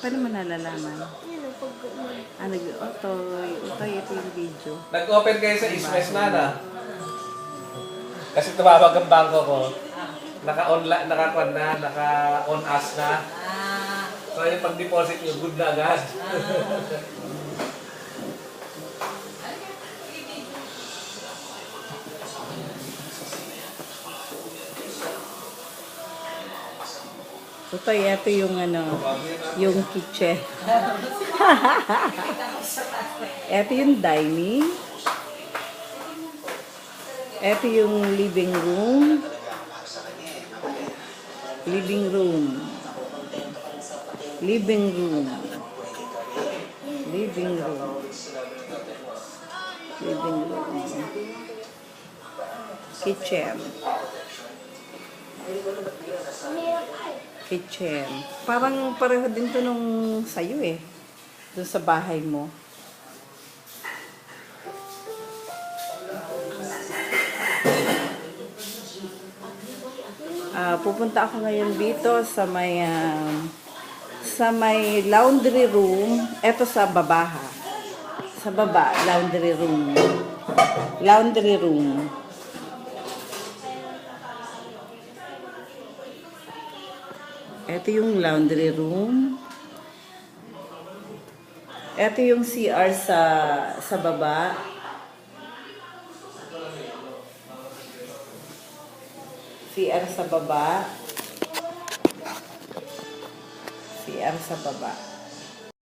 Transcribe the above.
Paano mo nalalaman? Yun ang pag-uman. Utoy, ito yung video. Nag-open kayo sa Ismes na. Kasi tumawag ang bangko ko. Naka-online, naka-on us na. So yung pag-deposit nyo, good na agad. Utoy, ito yung yung kitchen. Ito yung dining. Ito yung living room. Living room. Living room. Living room. Living room. Kitchen. Kitchen. Parang pareho din to nung sa'yo eh. Doon sa bahay mo. Pupunta ako ngayon dito sa may laundry room. Eto sa baba ha. Sa baba, laundry room. Laundry room. Ito yung laundry room. Ito yung CR sa baba. CR sa baba. CR sa baba.